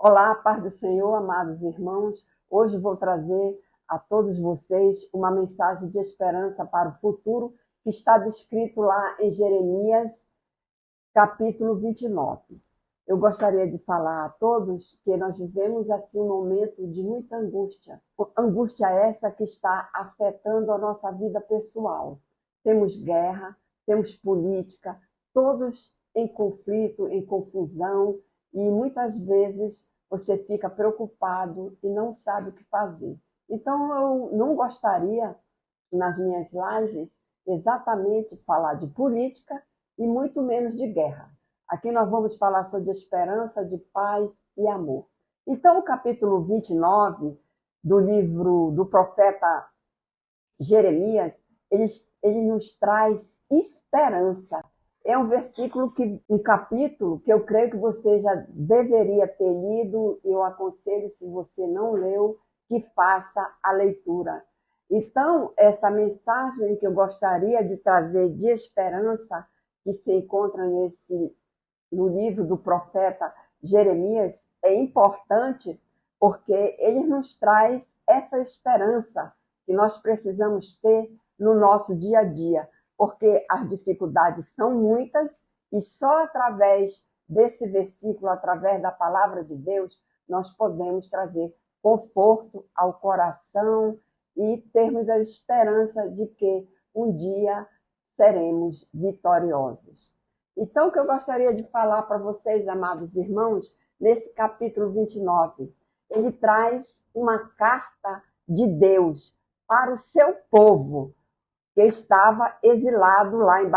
Olá, paz do Senhor, amados irmãos. Hoje vou trazer a todos vocês uma mensagem de esperança para o futuro que está descrito lá em Jeremias, capítulo 29. Eu gostaria de falar a todos que nós vivemos assim um momento de muita angústia. Angústia essa que está afetando a nossa vida pessoal. Temos guerra, temos política, todos em conflito, em confusão, e muitas vezes você fica preocupado e não sabe o que fazer. Então eu não gostaria, nas minhas lives, exatamente falar de política e muito menos de guerra. Aqui nós vamos falar sobre esperança, de paz e amor. Então, o capítulo 29 do livro do profeta Jeremias, ele nos traz esperança. É um capítulo que eu creio que você já deveria ter lido, e eu aconselho, se você não leu, que faça a leitura. Então, essa mensagem que eu gostaria de trazer de esperança, que se encontra no livro do profeta Jeremias, é importante porque ele nos traz essa esperança que nós precisamos ter no nosso dia a dia, porque as dificuldades são muitas e só através desse versículo, através da palavra de Deus, nós podemos trazer conforto ao coração e termos a esperança de que um dia seremos vitoriosos. Então, o que eu gostaria de falar para vocês, amados irmãos, nesse capítulo 29, ele traz uma carta de Deus para o seu povo, que estava exilado lá em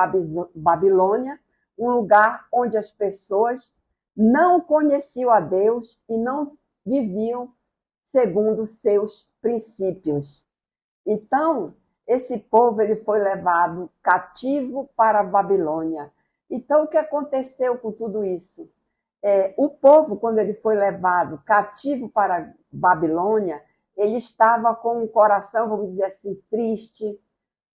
Babilônia, um lugar onde as pessoas não conheciam a Deus e não viviam segundo seus princípios. Então, esse povo ele foi levado cativo para a Babilônia. Então, o que aconteceu com tudo isso? O povo, quando ele foi levado cativo para a Babilônia, ele estava com o coração, vamos dizer assim, triste,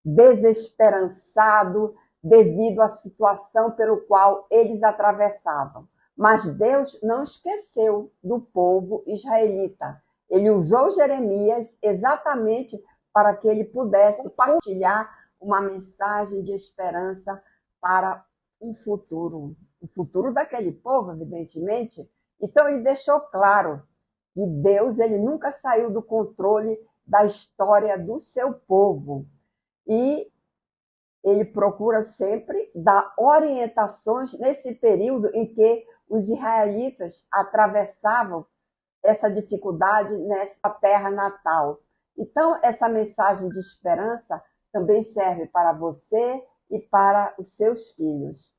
desesperançado, devido à situação pelo qual eles atravessavam. Mas Deus não esqueceu do povo israelita. Ele usou Jeremias exatamente para que ele pudesse partilhar uma mensagem de esperança para o futuro daquele povo, evidentemente. Então ele deixou claro que Deus ele nunca saiu do controle da história do seu povo e ele procura sempre dar orientações nesse período em que os israelitas atravessavam essa dificuldade nessa terra natal. Então, essa mensagem de esperança também serve para você e para os seus filhos.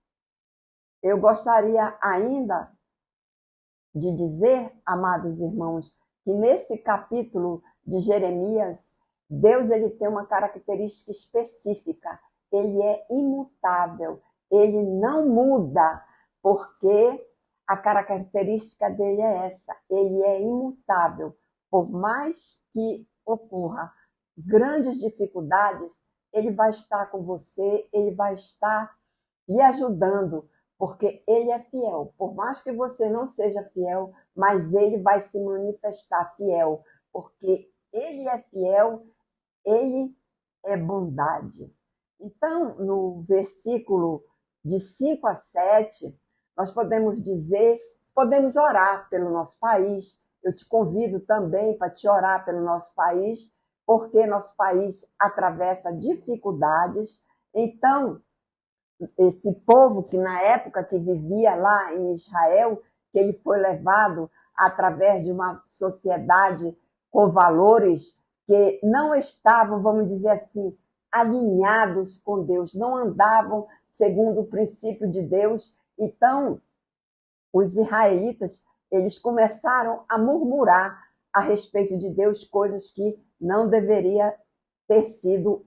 Eu gostaria ainda de dizer, amados irmãos, que nesse capítulo de Jeremias, Deus ele tem uma característica específica. Ele é imutável, ele não muda, porque a característica dele é essa, ele é imutável. Por mais que ocorra grandes dificuldades, ele vai estar com você, ele vai estar lhe ajudando, porque ele é fiel. Por mais que você não seja fiel, mas ele vai se manifestar fiel, porque ele é fiel, ele é bondade. Então, no versículo de 5 a 7, nós podemos dizer, podemos orar pelo nosso país. Eu te convido também para te orar pelo nosso país, porque nosso país atravessa dificuldades. Então, esse povo que na época que vivia lá em Israel, que ele foi levado através de uma sociedade com valores que não estavam, vamos dizer assim, alinhados com Deus, não andavam segundo o princípio de Deus. Então, os israelitas, eles começaram a murmurar a respeito de Deus, coisas que não deveria ter sido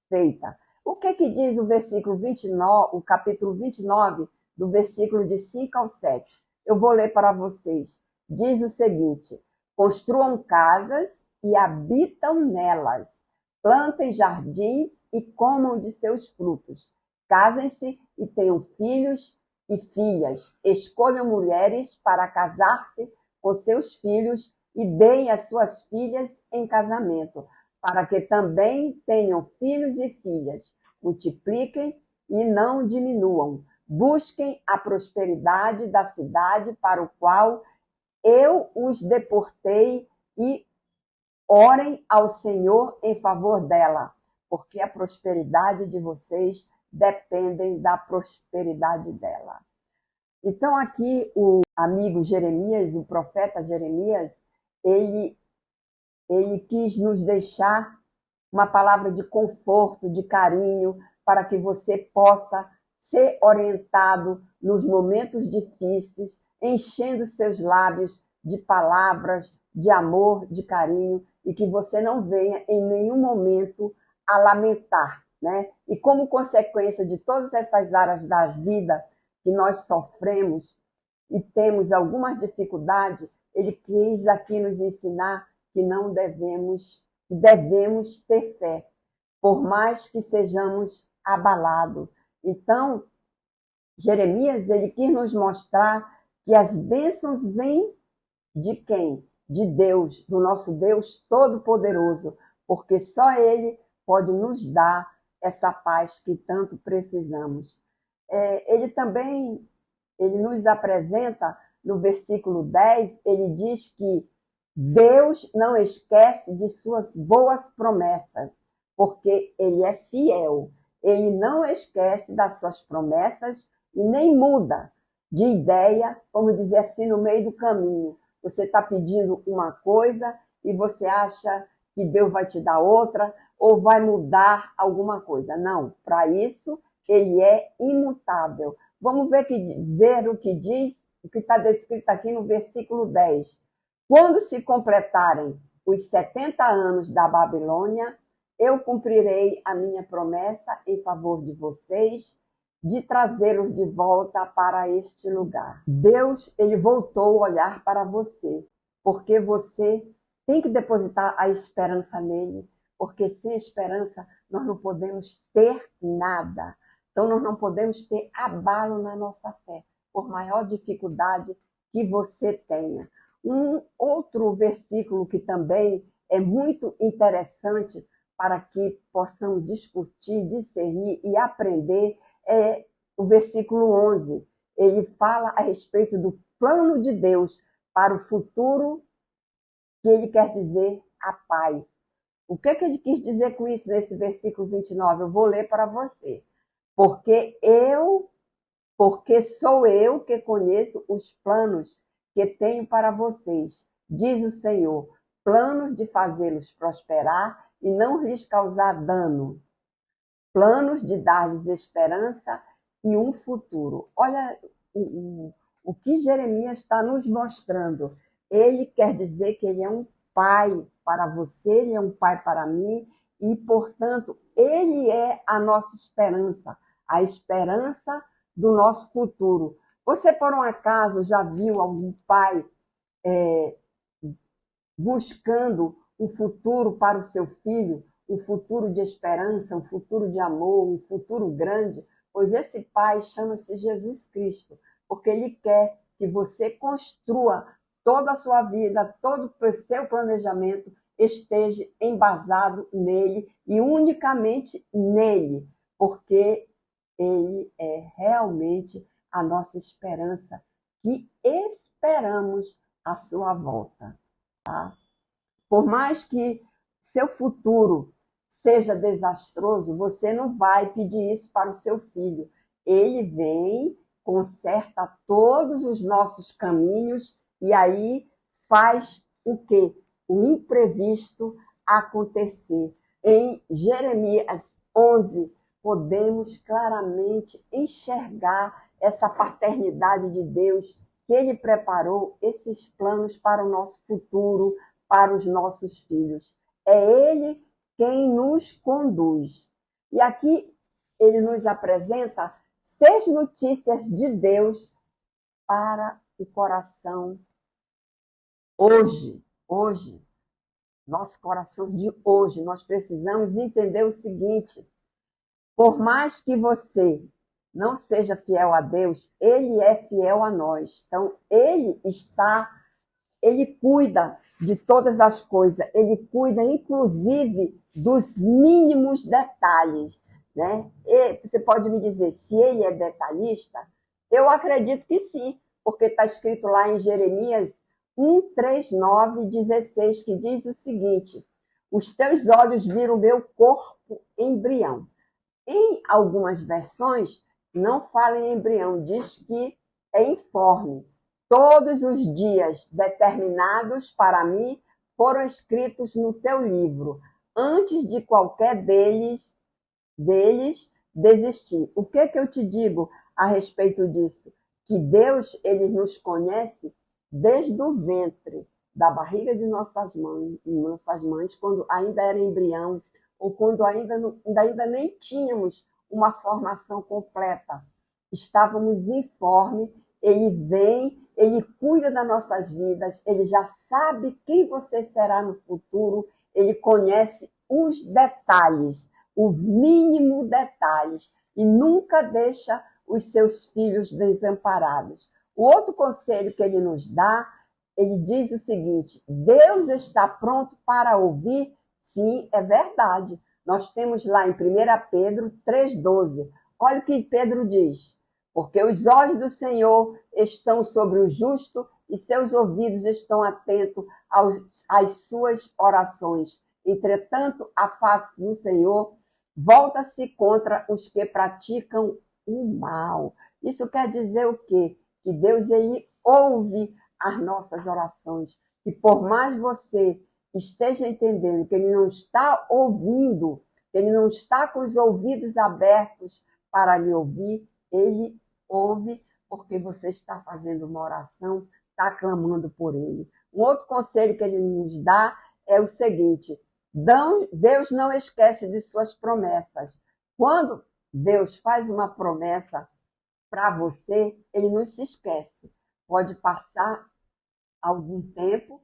feita. O que diz o versículo 29, o capítulo 29, do versículo de 5 ao 7? Eu vou ler para vocês. Diz o seguinte: construam casas e habitam nelas, plantem jardins e comam de seus frutos, casem-se e tenham filhos e filhas, escolham mulheres para casar-se com seus filhos e deem as suas filhas em casamento, para que também tenham filhos e filhas. Multipliquem e não diminuam. Busquem a prosperidade da cidade para o qual eu os deportei e orem ao Senhor em favor dela, porque a prosperidade de vocês depende da prosperidade dela. Então aqui o amigo Jeremias, o profeta Jeremias, ele quis nos deixar uma palavra de conforto, de carinho, para que você possa ser orientado nos momentos difíceis, enchendo seus lábios de palavras, de amor, de carinho, e que você não venha em nenhum momento a lamentar, né? E como consequência de todas essas áreas da vida que nós sofremos e temos algumas dificuldades, ele quis aqui nos ensinar que não devemos ter fé, por mais que sejamos abalados. Então, Jeremias, ele quis nos mostrar que as bênçãos vêm de quem? De Deus, do nosso Deus Todo-Poderoso, porque só Ele pode nos dar essa paz que tanto precisamos. Ele nos apresenta, no versículo 10, ele diz que Deus não esquece de suas boas promessas, porque Ele é fiel. Ele não esquece das suas promessas e nem muda de ideia, vamos dizer assim, no meio do caminho. Você está pedindo uma coisa e você acha que Deus vai te dar outra ou vai mudar alguma coisa. Não, para isso Ele é imutável. Vamos ver o que diz, o que está descrito aqui no versículo 10. Quando se completarem os 70 anos da Babilônia, eu cumprirei a minha promessa em favor de vocês, de trazê-los de volta para este lugar. Deus, ele voltou a olhar para você, porque você tem que depositar a esperança nele, porque sem esperança nós não podemos ter nada. Então nós não podemos ter abalo na nossa fé, por maior dificuldade que você tenha. Um outro versículo que também é muito interessante para que possamos discutir, discernir e aprender é o versículo 11. Ele fala a respeito do plano de Deus para o futuro, que ele quer dizer a paz. O que ele quis dizer com isso nesse versículo 29? Eu vou ler para você. Porque sou eu que conheço os planos que tenho para vocês, diz o Senhor, planos de fazê-los prosperar e não lhes causar dano, planos de dar-lhes esperança e um futuro. Olha o que Jeremias está nos mostrando. Ele quer dizer que ele é um pai para você, ele é um pai para mim, e, portanto, ele é a nossa esperança, a esperança do nosso futuro. Você, por um acaso, já viu algum pai buscando um futuro para o seu filho, um futuro de esperança, um futuro de amor, um futuro grande? Pois esse pai chama-se Jesus Cristo, porque ele quer que você construa toda a sua vida, todo o seu planejamento esteja embasado nele e unicamente nele, porque ele é realmente a nossa esperança, que esperamos a sua volta. Tá? Por mais que seu futuro seja desastroso, você não vai pedir isso para o seu filho. Ele vem, conserta todos os nossos caminhos e aí faz o quê? O imprevisto acontecer. Em Jeremias 11, podemos claramente enxergar essa paternidade de Deus, que Ele preparou esses planos para o nosso futuro, para os nossos filhos. É Ele quem nos conduz. E aqui Ele nos apresenta 6 notícias de Deus para o coração hoje, nosso coração de hoje. Nós precisamos entender o seguinte: por mais que você não seja fiel a Deus, Ele é fiel a nós. Então, Ele está Ele cuida de todas as coisas, ele cuida inclusive dos mínimos detalhes, né? E você pode me dizer se ele é detalhista? Eu acredito que sim, porque está escrito lá em Jeremias 1:3, 9, 16, que diz o seguinte: os teus olhos viram o meu corpo embrião. Em algumas versões, não fala em embrião, diz que é informe. Todos os dias determinados para mim foram escritos no teu livro, antes de qualquer deles desistir. O que eu te digo a respeito disso? Que Deus, ele nos conhece desde o ventre, da barriga de nossas mães, quando ainda era embrião, ou quando ainda nem tínhamos uma formação completa. Estávamos informes, ele vem, ele cuida das nossas vidas, ele já sabe quem você será no futuro, ele conhece os detalhes, os mínimos detalhes, e nunca deixa os seus filhos desamparados. O outro conselho que ele nos dá, ele diz o seguinte: Deus está pronto para ouvir. Sim, é verdade. Nós temos lá em 1 Pedro 3,12. Olha o que Pedro diz: porque os olhos do Senhor estão sobre o justo e seus ouvidos estão atentos às suas orações. Entretanto, a face do Senhor volta-se contra os que praticam o mal. Isso quer dizer o quê? Que Deus, ele ouve as nossas orações. E por mais você esteja entendendo que ele não está ouvindo, que ele não está com os ouvidos abertos para lhe ouvir, ele ouve porque você está fazendo uma oração, está clamando por ele. Um outro conselho que ele nos dá é o seguinte: Deus não esquece de suas promessas. Quando Deus faz uma promessa para você, ele não se esquece. Pode passar algum tempo,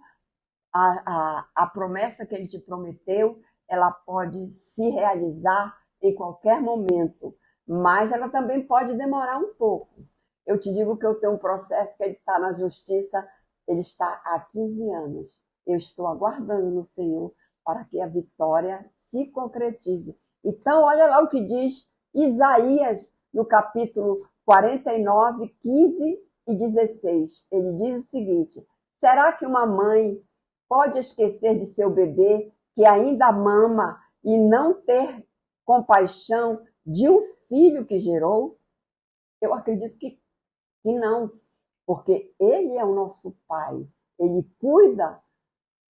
a promessa que ele te prometeu, ela pode se realizar em qualquer momento, mas ela também pode demorar um pouco. Eu te digo que eu tenho um processo que ele está na justiça, ele está há 15 anos. Eu estou aguardando no Senhor para que a vitória se concretize. Então, olha lá o que diz Isaías, no capítulo 49, 15 e 16. Ele diz o seguinte: será que uma mãe pode esquecer de seu bebê que ainda mama e não ter compaixão de um filho que gerou? Eu acredito que não, porque ele é o nosso pai, ele cuida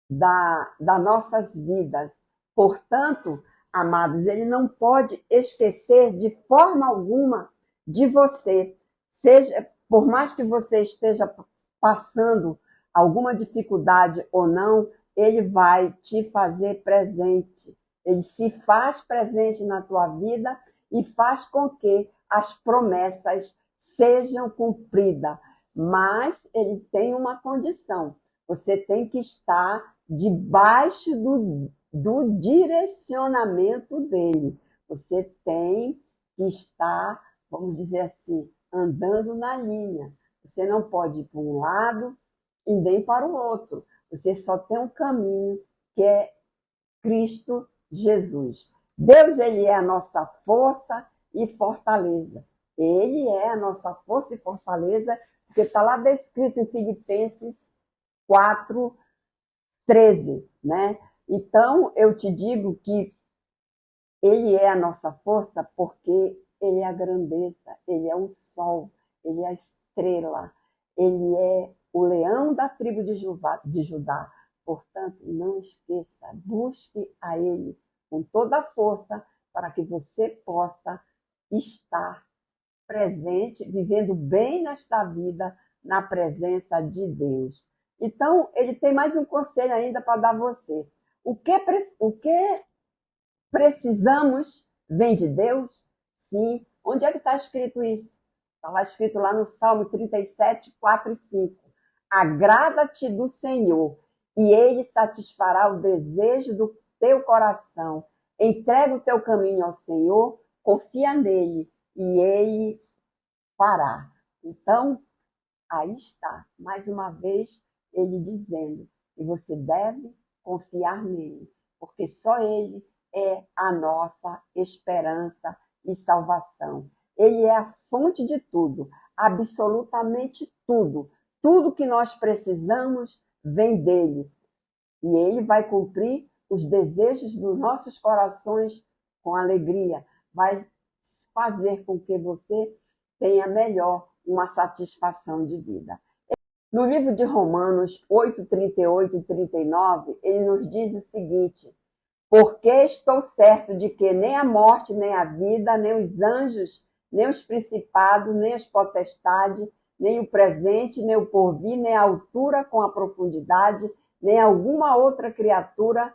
das nossas vidas. Portanto, amados, ele não pode esquecer de forma alguma de você. Seja, por mais que você esteja passando alguma dificuldade ou não, ele vai te fazer presente. Ele se faz presente na tua vida e faz com que as promessas sejam cumpridas. Mas ele tem uma condição: você tem que estar debaixo do direcionamento dele. Você tem que estar, vamos dizer assim, andando na linha. Você não pode ir para um lado e nem para o outro. Você só tem um caminho, que é Cristo Jesus. Deus, ele é a nossa força e fortaleza. Ele é a nossa força e fortaleza, porque está lá descrito em Filipenses 4:13, né? Então, eu te digo que ele é a nossa força porque ele é a grandeza, ele é o sol, ele é a estrela, ele é o leão da tribo de Judá. Portanto, não esqueça, busque a ele com toda a força para que você possa estar presente, vivendo bem nesta vida, na presença de Deus. Então, ele tem mais um conselho ainda para dar a você. O que precisamos vem de Deus? Sim. Onde é que está escrito isso? Está lá escrito lá no Salmo 37, 4 e 5. Agrada-te do Senhor, e ele satisfará o desejo do teu coração. Entrega o teu caminho ao Senhor, confia nele, e ele fará. Então, aí está, mais uma vez, ele dizendo que você deve confiar nele, porque só ele é a nossa esperança e salvação. Ele é a fonte de tudo, absolutamente tudo. Tudo que nós precisamos vem dele. E ele vai cumprir os desejos dos nossos corações com alegria. Vai fazer com que você tenha melhor uma satisfação de vida. No livro de Romanos 8, 38 e 39, ele nos diz o seguinte: porque estou certo de que nem a morte, nem a vida, nem os anjos, nem os principados, nem as potestades, nem o presente, nem o porvir, nem a altura com a profundidade, nem alguma outra criatura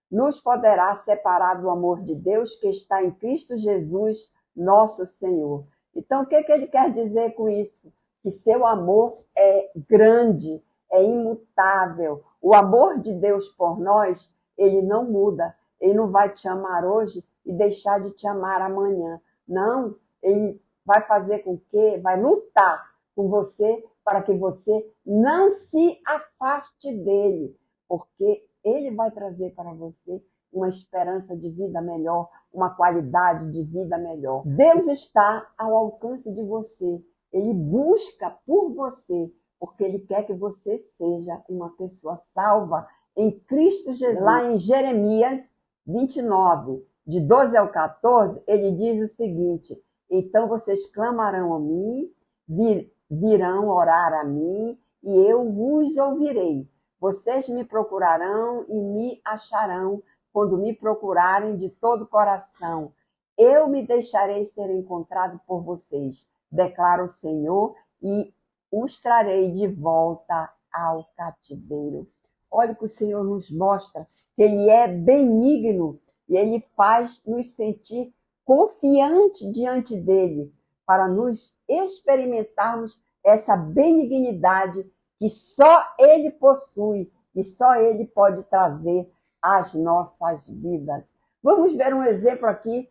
nos poderá separar do amor de Deus que está em Cristo Jesus, nosso Senhor. Então, o que ele quer dizer com isso? Que seu amor é grande, é imutável. O amor de Deus por nós, ele não muda. Ele não vai te amar hoje e deixar de te amar amanhã. Não, ele vai fazer com que, vai lutar com você para que você não se afaste dele, porque ele vai trazer para você uma esperança de vida melhor, uma qualidade de vida melhor. Deus está ao alcance de você. Ele busca por você, porque ele quer que você seja uma pessoa salva em Cristo Jesus. Lá em Jeremias 29, de 12 ao 14, ele diz o seguinte: então vocês clamarão a mim, virão orar a mim, e eu vos ouvirei. Vocês me procurarão e me acharão quando me procurarem de todo o coração. Eu me deixarei ser encontrado por vocês, declara o Senhor, e os trarei de volta ao cativeiro. Olha que o Senhor nos mostra que ele é benigno e ele faz nos sentir confiantes diante dele, para nos experimentarmos essa benignidade que só ele possui e só ele pode trazer às nossas vidas. Vamos ver um exemplo aqui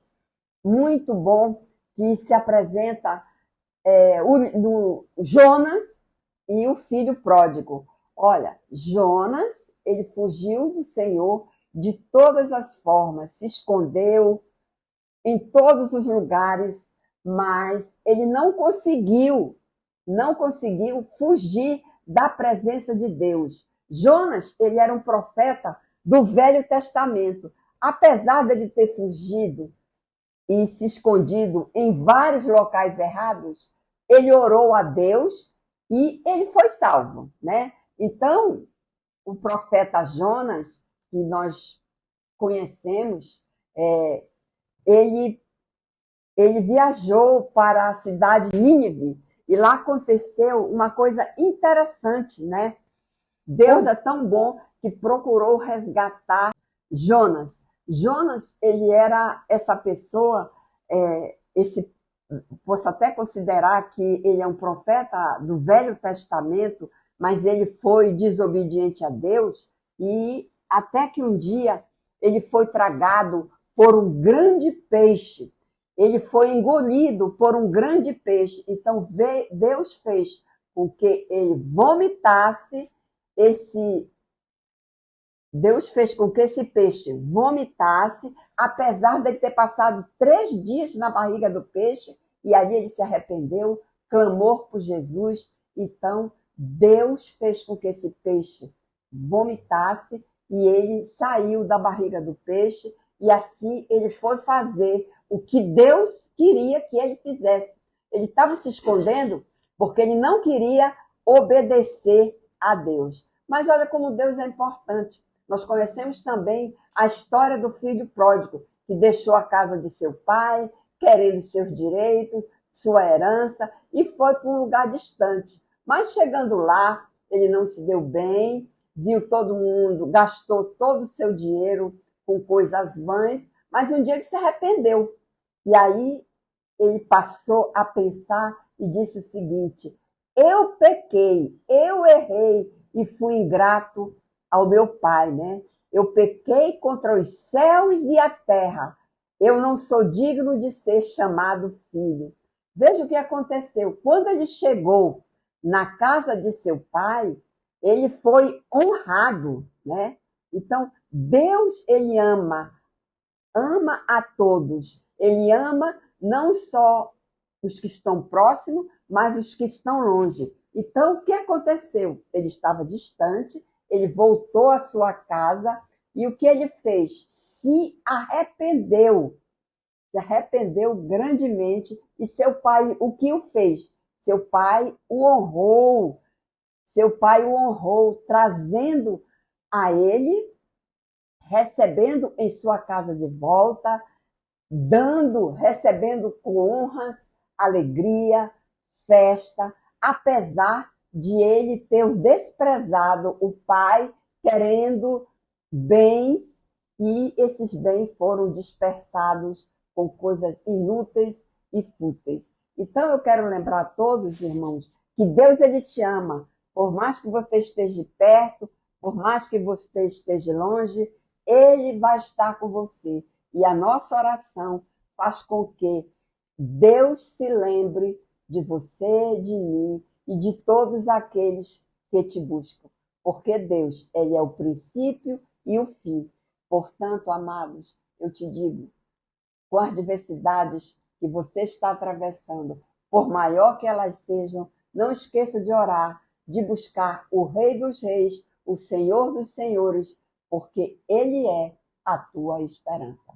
muito bom que se apresenta do Jonas e o filho pródigo. Olha, Jonas, ele fugiu do Senhor de todas as formas, se escondeu em todos os lugares, mas ele não conseguiu fugir da presença de Deus. Jonas, ele era um profeta do Velho Testamento. Apesar dele ter fugido e se escondido em vários locais errados, ele orou a Deus e ele foi salvo, né? Então, o profeta Jonas, que nós conhecemos, ele viajou para a cidade de Nínive e lá aconteceu uma coisa interessante, né? Deus é tão bom que procurou resgatar Jonas. Jonas, ele era essa pessoa, posso até considerar que ele é um profeta do Velho Testamento, mas ele foi desobediente a Deus e até que um dia ele foi tragado por um grande peixe. Ele foi engolido por um grande peixe. Então Deus fez com que ele vomitasse Deus fez com que esse peixe vomitasse, apesar de ele ter passado 3 dias na barriga do peixe, e ali ele se arrependeu, clamou por Jesus. Então, Deus fez com que esse peixe vomitasse, e ele saiu da barriga do peixe, e assim ele foi fazer o que Deus queria que ele fizesse. Ele estava se escondendo porque ele não queria obedecer a Deus. Mas olha como Deus é importante. Nós conhecemos também a história do filho pródigo, que deixou a casa de seu pai, querendo seus direitos, sua herança, e foi para um lugar distante. Mas chegando lá, ele não se deu bem, viu todo mundo, gastou todo o seu dinheiro com coisas vãs, mas um dia ele se arrependeu. E aí ele passou a pensar e disse o seguinte: eu pequei, eu errei e fui ingrato ao meu pai, né? Eu pequei contra os céus e a terra. Eu não sou digno de ser chamado filho. Veja o que aconteceu. Quando ele chegou na casa de seu pai, ele foi honrado, né? Então, Deus, ele ama a todos. Ele ama não só os que estão próximos, mas os que estão longe. Então, o que aconteceu? Ele estava distante, ele voltou à sua casa e o que ele fez? Se arrependeu grandemente e seu pai, o que o fez? Seu pai o honrou, trazendo a ele, recebendo em sua casa de volta, recebendo com honras, alegria, festa, apesar de ele ter desprezado o pai, querendo bens, e esses bens foram dispersados com coisas inúteis e fúteis. Então eu quero lembrar a todos, irmãos, que Deus, ele te ama, por mais que você esteja perto, por mais que você esteja longe, ele vai estar com você. E a nossa oração faz com que Deus se lembre de você, de mim e de todos aqueles que te buscam. Porque Deus, ele é o princípio e o fim. Portanto, amados, eu te digo, com as diversidades que você está atravessando, por maior que elas sejam, não esqueça de orar, de buscar o Rei dos Reis, o Senhor dos Senhores, porque ele é a tua esperança.